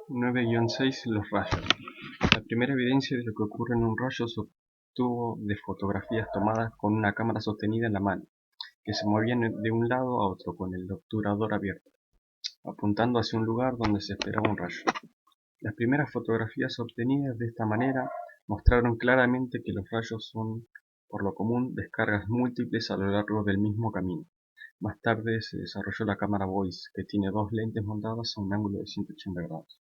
9-6 Los rayos. La primera evidencia de lo que ocurre en un rayo se obtuvo de fotografías tomadas con una cámara sostenida en la mano, que se movían de un lado a otro con el obturador abierto, apuntando hacia un lugar donde se esperaba un rayo. Las primeras fotografías obtenidas de esta manera mostraron claramente que los rayos son, por lo común, descargas múltiples a lo largo del mismo camino. Más tarde se desarrolló la cámara Boyce, que tiene dos lentes montadas a un ángulo de 180 grados.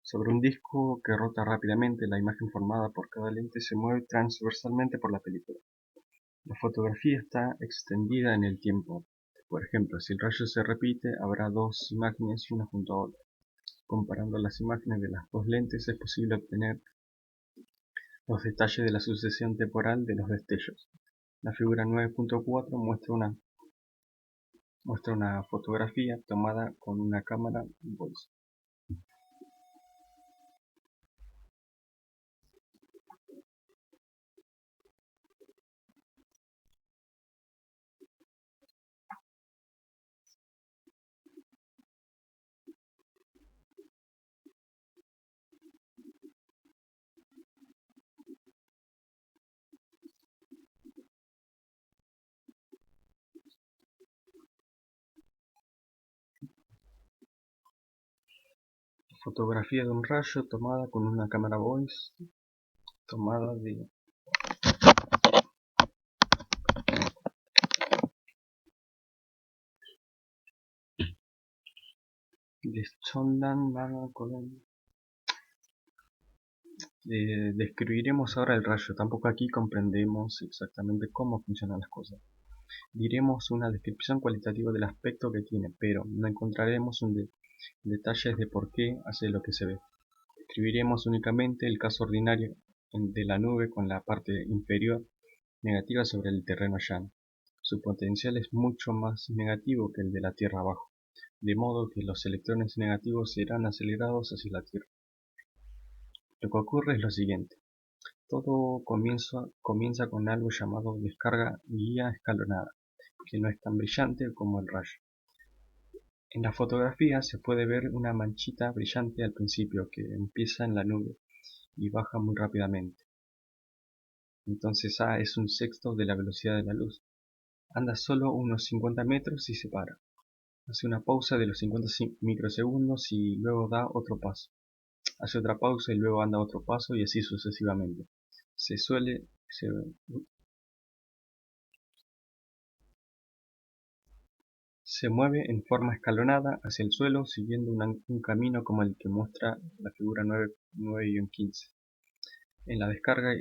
Sobre un disco que rota rápidamente, la imagen formada por cada lente se mueve transversalmente por la película. La fotografía está extendida en el tiempo. Por ejemplo, si el rayo se repite, habrá dos imágenes una junto a otra. Comparando las imágenes de las dos lentes es posible obtener los detalles de la sucesión temporal de los destellos. La figura 9.4 muestra una fotografía tomada con una cámara Boyce. Fotografía de un rayo tomada con una cámara Boyce, tomada de Sondland, Marga, Colón. Describiremos ahora el rayo, tampoco aquí comprendemos exactamente cómo funcionan las cosas. Diremos una descripción cualitativa del aspecto que tiene, pero no encontraremos detalles de por qué hace lo que se ve. Describiremos únicamente el caso ordinario de la nube con la parte inferior negativa sobre el terreno llano. Su potencial es mucho más negativo que el de la Tierra abajo, de modo que los electrones negativos serán acelerados hacia la Tierra. Lo que ocurre es lo siguiente. Todo comienza con algo llamado descarga guía escalonada, que no es tan brillante como el rayo. En la fotografía se puede ver una manchita brillante al principio que empieza en la nube y baja muy rápidamente. Entonces A es un sexto de la velocidad de la luz. Anda solo unos 50 metros y se para. Hace una pausa de los 50 microsegundos y luego da otro paso. Hace otra pausa y luego anda otro paso y así sucesivamente. Se mueve en forma escalonada hacia el suelo siguiendo un camino como el que muestra la figura 9-15. En la descarga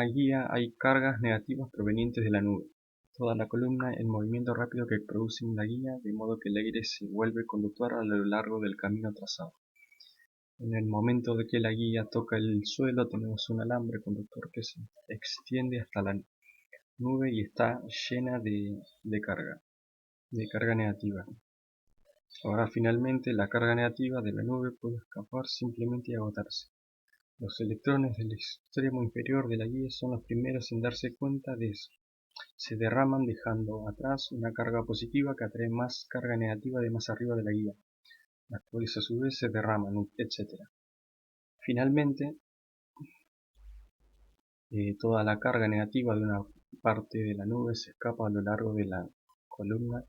guía hay cargas negativas provenientes de la nube. Toda la columna en movimiento rápido que produce la guía, de modo que el aire se vuelve conductor a lo largo del camino trazado. En el momento de que la guía toca el suelo tenemos un alambre conductor que se extiende hasta la nube y está llena de carga negativa. Ahora finalmente la carga negativa de la nube puede escapar simplemente y agotarse. Los electrones del extremo inferior de la guía son los primeros en darse cuenta de eso. Se derraman dejando atrás una carga positiva que atrae más carga negativa de más arriba de la guía, las cuales a su vez se derraman, etc. Finalmente, toda la carga negativa de una parte de la nube se escapa a lo largo de la columna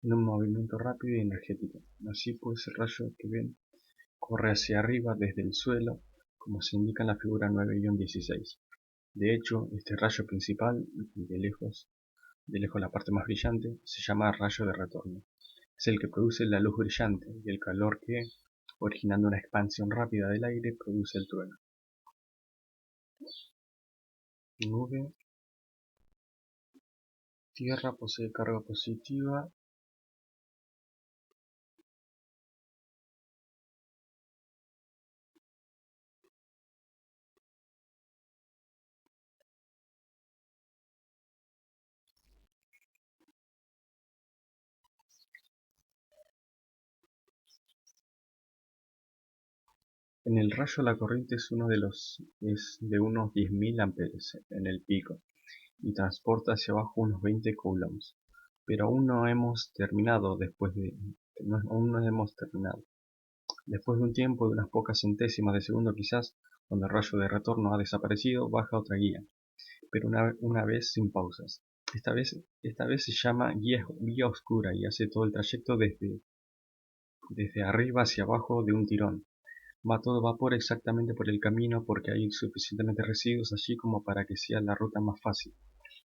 en un movimiento rápido y energético. Así pues el rayo que ven corre hacia arriba desde el suelo, como se indica en la figura 9-16. De hecho, este rayo principal, de lejos la parte más brillante, se llama rayo de retorno. Es el que produce la luz brillante y el calor que, originando una expansión rápida del aire, produce el trueno. Nube. Tierra posee carga positiva En el rayo la corriente es de unos 10.000 amperes en el pico y transporta hacia abajo unos 20 coulombs. Pero aún no hemos terminado aún no hemos terminado. Después de un tiempo de unas pocas centésimas de segundo quizás, cuando el rayo de retorno ha desaparecido, baja otra guía, pero una vez sin pausas. Esta vez se llama guía oscura y hace todo el trayecto desde arriba hacia abajo de un tirón. Va todo vapor exactamente por el camino porque hay suficientemente residuos allí como para que sea la ruta más fácil.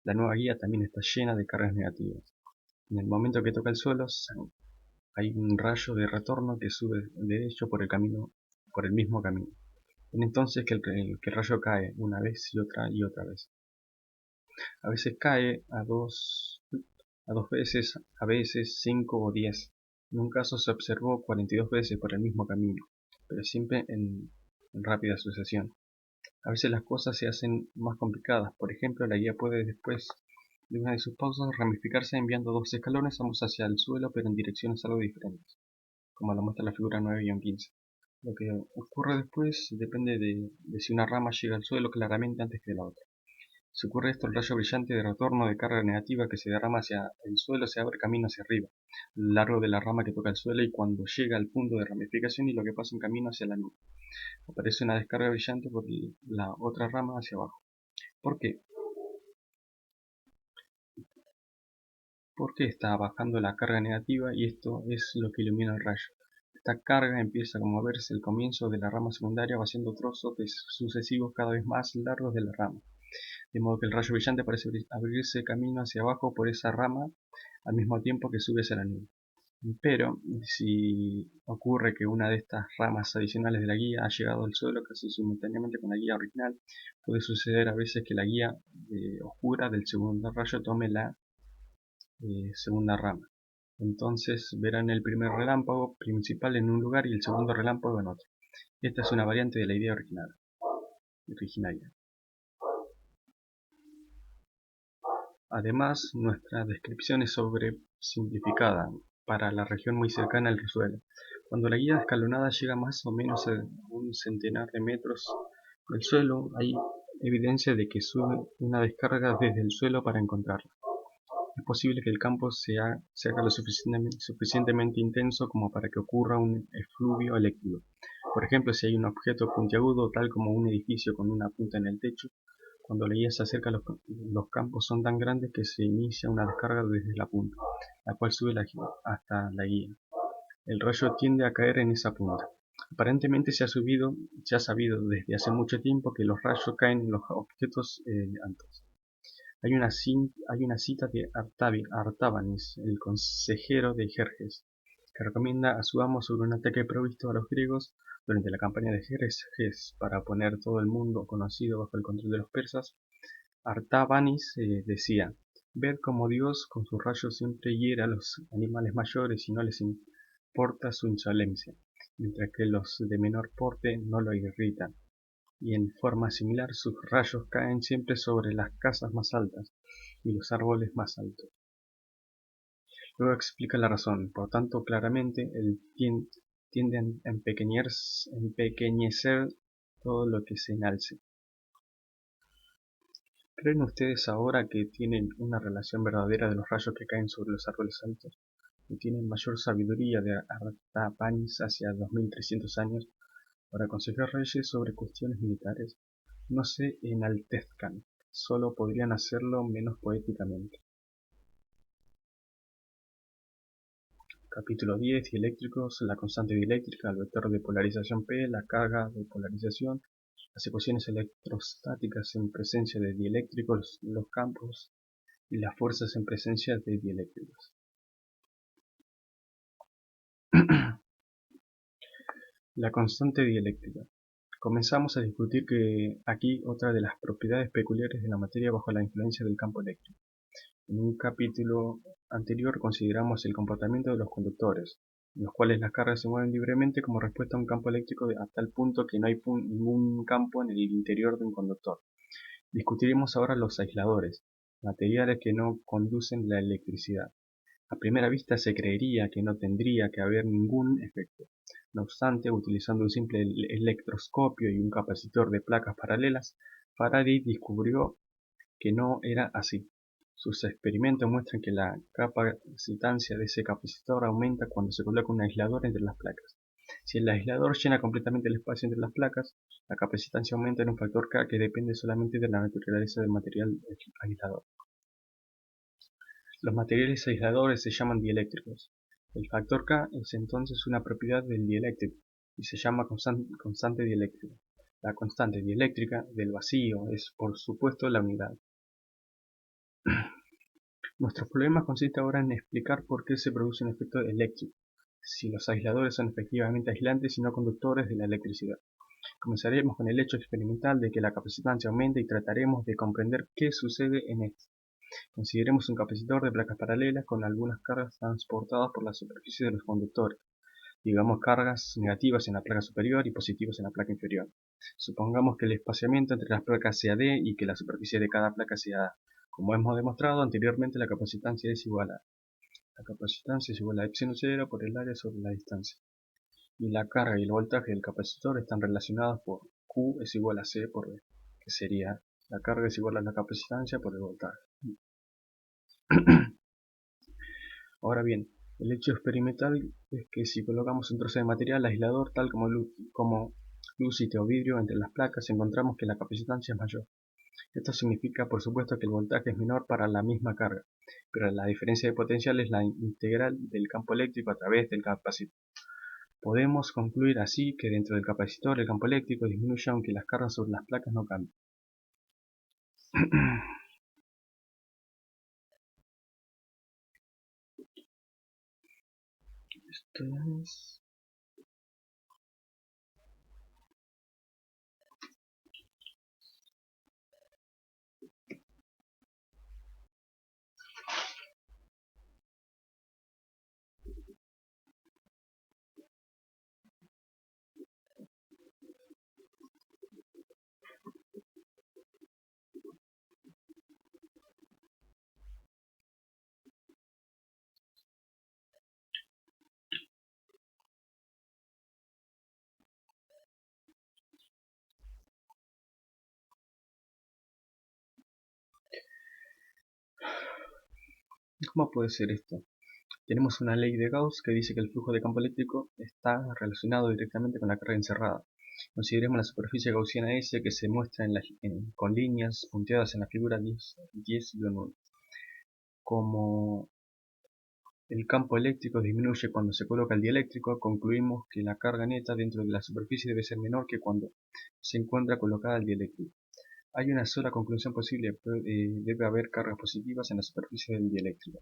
La nueva guía también está llena de cargas negativas. En el momento que toca el suelo, hay un rayo de retorno que sube derecho por el mismo camino. Es entonces que el rayo cae una vez y otra vez. A veces cae a dos veces, a veces 5 o 10. En un caso se observó 42 veces por el mismo camino, pero siempre en rápida sucesión. A veces las cosas se hacen más complicadas. Por ejemplo, la guía puede después de una de sus pausas ramificarse enviando dos escalones ambos hacia el suelo pero en direcciones algo diferentes, como lo muestra la figura 9-15. Lo que ocurre después depende de si una rama llega al suelo claramente antes que la otra. Si ocurre esto, el rayo brillante de retorno de carga negativa que se derrama hacia el suelo se abre camino hacia arriba, a lo largo de la rama que toca el suelo y cuando llega al punto de ramificación y lo que pasa en camino hacia la nube, aparece una descarga brillante por la otra rama hacia abajo. ¿Por qué? Porque está bajando la carga negativa y esto es lo que ilumina el rayo. Esta carga empieza como a verse el comienzo de la rama secundaria, va haciendo trozos sucesivos cada vez más largos de la rama, de modo que el rayo brillante parece abrirse camino hacia abajo por esa rama al mismo tiempo que sube hacia la nube. Pero si ocurre que una de estas ramas adicionales de la guía ha llegado al suelo casi simultáneamente con la guía original, puede suceder a veces que la guía oscura del segundo rayo tome la segunda rama. Entonces verán el primer relámpago principal en un lugar y el segundo relámpago en otro. Esta es una variante de la idea originaria. Además, nuestra descripción es sobresimplificada para la región muy cercana al suelo. Cuando la guía escalonada llega más o menos a un centenar de metros del suelo, hay evidencia de que sube una descarga desde el suelo para encontrarla. Es posible que el campo se haga lo suficientemente intenso como para que ocurra un efluvio eléctrico. Por ejemplo, si hay un objeto puntiagudo, tal como un edificio con una punta en el techo, cuando la guía se acerca, los campos son tan grandes que se inicia una descarga desde la punta, la cual sube hasta la guía. El rayo tiende a caer en esa punta. Aparentemente se ha sabido desde hace mucho tiempo que los rayos caen en los objetos altos. Hay una cita de Artabanes, el consejero de Jerjes, que recomienda a su amo sobre un ataque provisto a los griegos durante la campaña de Jerjes para poner todo el mundo conocido bajo el control de los persas. Artabanes decía: «Ved cómo Dios con sus rayos siempre hiere a los animales mayores y no les importa su insolencia, mientras que los de menor porte no lo irritan. Y en forma similar sus rayos caen siempre sobre las casas más altas y los árboles más altos». Luego explica la razón. Por tanto, claramente, él tiende a empequeñecer todo lo que se enalce. ¿Creen ustedes ahora que tienen una relación verdadera de los rayos que caen sobre los árboles altos? ¿Y tienen mayor sabiduría de Artapanis hacia 2300 años para aconsejar reyes sobre cuestiones militares? No se enaltezcan, solo podrían hacerlo menos poéticamente. Capítulo 10. Dieléctricos, la constante dieléctrica, el vector de polarización P, la carga de polarización, las ecuaciones electrostáticas en presencia de dieléctricos, los campos y las fuerzas en presencia de dieléctricos. La constante dieléctrica. Comenzamos a discutir aquí otra de las propiedades peculiares de la materia bajo la influencia del campo eléctrico. En un capítulo anterior consideramos el comportamiento de los conductores, en los cuales las cargas se mueven libremente como respuesta a un campo eléctrico a tal punto que no hay ningún campo en el interior de un conductor. Discutiremos ahora los aisladores, materiales que no conducen la electricidad. A primera vista se creería que no tendría que haber ningún efecto. No obstante, utilizando un simple electroscopio y un capacitor de placas paralelas, Faraday descubrió que no era así. Sus experimentos muestran que la capacitancia de ese capacitor aumenta cuando se coloca un aislador entre las placas. Si el aislador llena completamente el espacio entre las placas, la capacitancia aumenta en un factor K que depende solamente de la naturaleza del material aislador. Los materiales aisladores se llaman dieléctricos. El factor K es entonces una propiedad del dieléctrico y se llama constante dieléctrica. La constante dieléctrica del vacío es, por supuesto, la unidad. Nuestro problema consiste ahora en explicar por qué se produce un efecto eléctrico, si los aisladores son efectivamente aislantes y no conductores de la electricidad. Comenzaremos con el hecho experimental de que la capacitancia aumenta y trataremos de comprender qué sucede en esto. Consideremos un capacitor de placas paralelas con algunas cargas transportadas por la superficie de los conductores, digamos cargas negativas en la placa superior y positivas en la placa inferior. Supongamos que el espaciamiento entre las placas sea d y que la superficie de cada placa sea a. Como hemos demostrado anteriormente, la capacitancia es igual a epsilon 0 por el área sobre la distancia. Y la carga y el voltaje del capacitor están relacionados por Q es igual a C por V, que sería la carga es igual a la capacitancia por el voltaje. Ahora bien, el hecho experimental es que si colocamos un trozo de material aislador tal como lúcite o vidrio entre las placas, encontramos que la capacitancia es mayor. Esto significa, por supuesto, que el voltaje es menor para la misma carga, pero la diferencia de potencial es la integral del campo eléctrico a través del capacitor. Podemos concluir así que dentro del capacitor el campo eléctrico disminuye aunque las cargas sobre las placas no cambien. Esto es... ¿Cómo puede ser esto? Tenemos una ley de Gauss que dice que el flujo de campo eléctrico está relacionado directamente con la carga encerrada. Consideremos la superficie gaussiana S que se muestra con líneas punteadas en la figura 10.9. Como el campo eléctrico disminuye cuando se coloca el dieléctrico, concluimos que la carga neta dentro de la superficie debe ser menor que cuando se encuentra colocada el dieléctrico. Hay una sola conclusión posible, debe haber cargas positivas en la superficie del dieléctrico.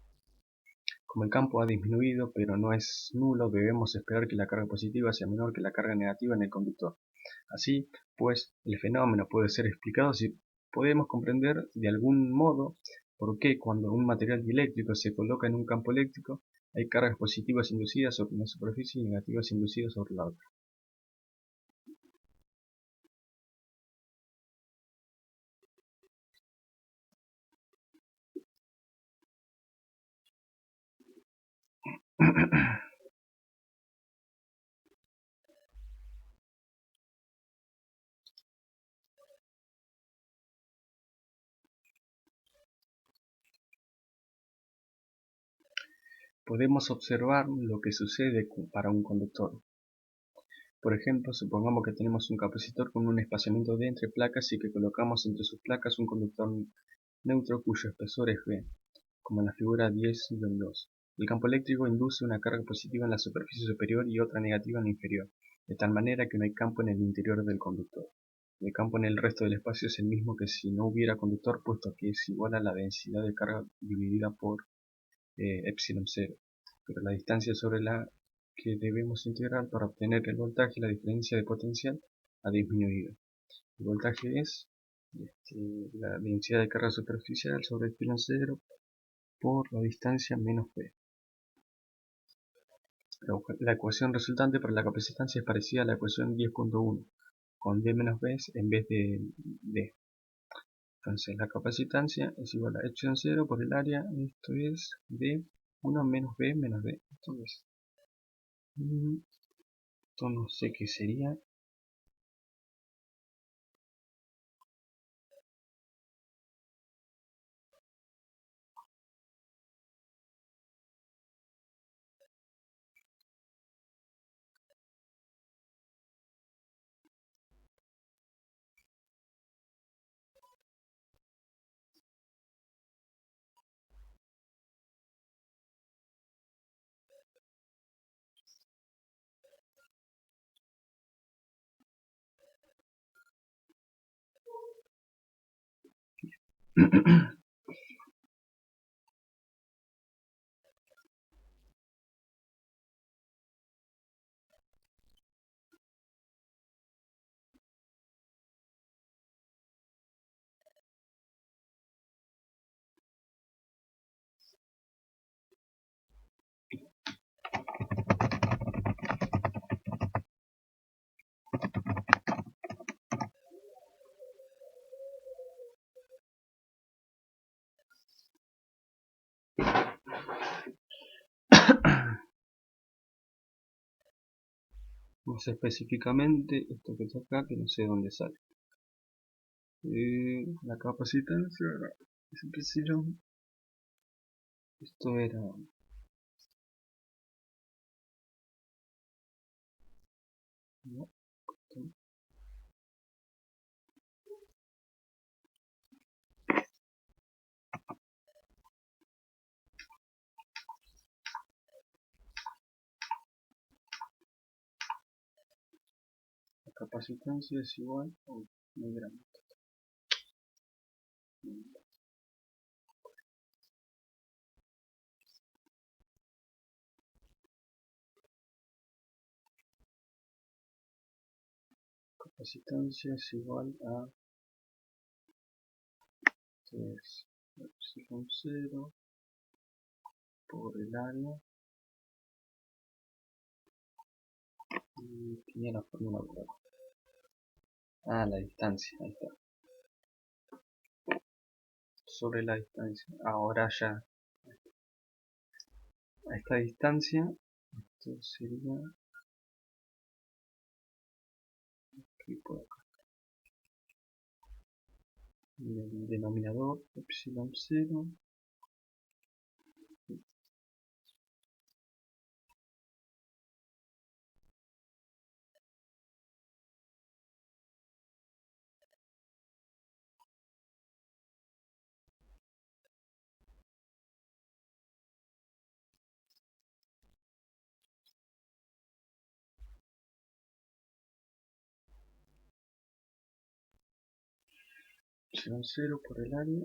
Como el campo ha disminuido pero no es nulo, debemos esperar que la carga positiva sea menor que la carga negativa en el conductor. Así, pues, el fenómeno puede ser explicado si podemos comprender de algún modo por qué cuando un material dieléctrico se coloca en un campo eléctrico hay cargas positivas inducidas sobre una superficie y negativas inducidas sobre la otra. Podemos observar lo que sucede para un conductor. Por ejemplo, supongamos que tenemos un capacitor con un espaciamiento d entre placas y que colocamos entre sus placas un conductor neutro cuyo espesor es V, como en la figura 10.2. El campo eléctrico induce una carga positiva en la superficie superior y otra negativa en la inferior, de tal manera que no hay campo en el interior del conductor. El campo en el resto del espacio es el mismo que si no hubiera conductor, puesto que es igual a la densidad de carga dividida por epsilon 0, pero la distancia sobre la que debemos integrar para obtener el voltaje, la diferencia de potencial, ha disminuido. El voltaje es la densidad de carga superficial sobre epsilon 0 por la distancia menos v. La ecuación resultante para la capacitancia es parecida a la ecuación 10.1, con d menos v en vez de d. Entonces la capacitancia es igual a epsilon 0 por el área, esto es d 1 menos b menos d. Entonces, esto no sé qué sería. No sé específicamente esto que está acá, que no sé dónde sale. La capacitancia, qué sé yo. Esto era... ¿no? La capacitancia es igual a muy grande. Capacitancia es igual a 3 epsilon 0 por el área. Y tenía la fórmula por acá. Ah, la distancia, ahí está. Sobre la distancia. Ahora ya. A esta distancia, esto sería aquí por acá. Y el denominador epsilon 0. Epsilon 0 por el área.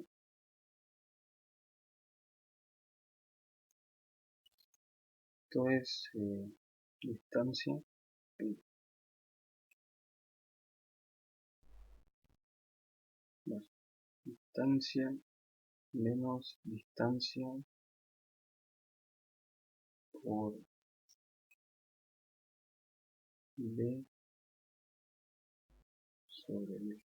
Esto es distancia. Más distancia menos distancia por b sobre b.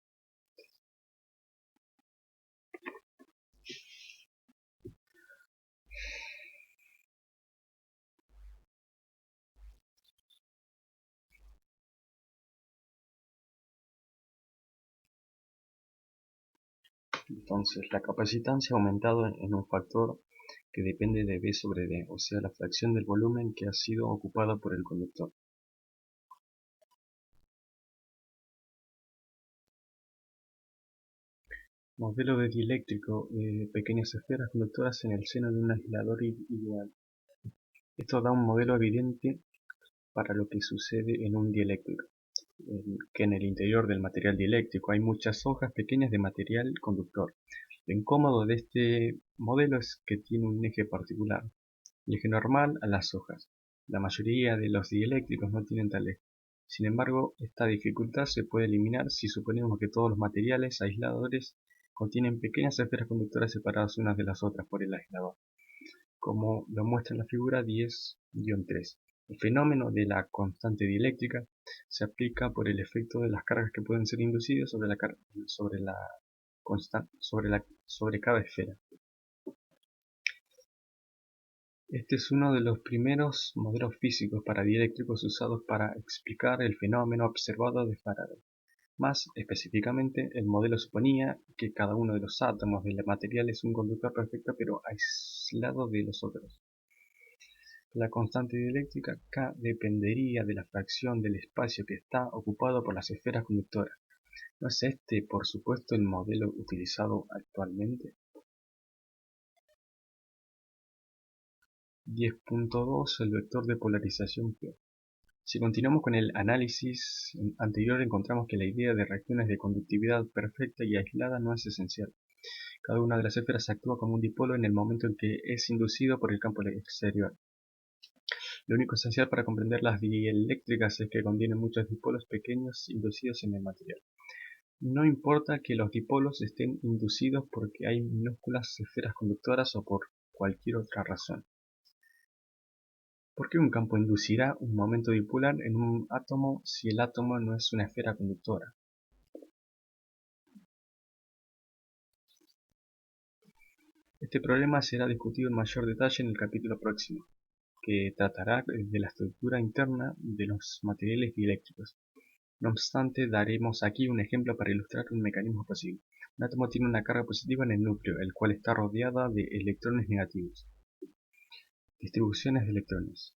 Entonces la capacitancia ha aumentado en un factor que depende de b sobre d, o sea la fracción del volumen que ha sido ocupada por el conductor. Modelo de dieléctrico de pequeñas esferas conductoras en el seno de un aislador ideal. Esto da un modelo evidente para lo que sucede en un dieléctrico, que en el interior del material dieléctrico hay muchas hojas pequeñas de material conductor. Lo incómodo de este modelo es que tiene un eje particular, el eje normal a las hojas. La mayoría de los dieléctricos no tienen tal eje. Sin embargo, esta dificultad se puede eliminar si suponemos que todos los materiales aisladores contienen pequeñas esferas conductoras separadas unas de las otras por el aislador, como lo muestra en la figura 10-3. El fenómeno de la constante dieléctrica se aplica por el efecto de las cargas que pueden ser inducidas sobre cada esfera. Este es uno de los primeros modelos físicos para dieléctricos usados para explicar el fenómeno observado de Faraday. Más específicamente, el modelo suponía que cada uno de los átomos del material es un conductor perfecto pero aislado de los otros. La constante dieléctrica K dependería de la fracción del espacio que está ocupado por las esferas conductoras. ¿No es este, por supuesto, el modelo utilizado actualmente? 10.2 El vector de polarización P. Si continuamos con el análisis anterior, encontramos que la idea de reacciones de conductividad perfecta y aislada no es esencial. Cada una de las esferas actúa como un dipolo en el momento en que es inducido por el campo exterior. Lo único esencial para comprender las dieléctricas es que contienen muchos dipolos pequeños inducidos en el material. No importa que los dipolos estén inducidos porque hay minúsculas esferas conductoras o por cualquier otra razón. ¿Por qué un campo inducirá un momento dipolar en un átomo si el átomo no es una esfera conductora? Este problema será discutido en mayor detalle en el capítulo próximo, que tratará de la estructura interna de los materiales dieléctricos. No obstante, daremos aquí un ejemplo para ilustrar un mecanismo posible. Un átomo tiene una carga positiva en el núcleo, el cual está rodeada de electrones negativos. Distribuciones de electrones.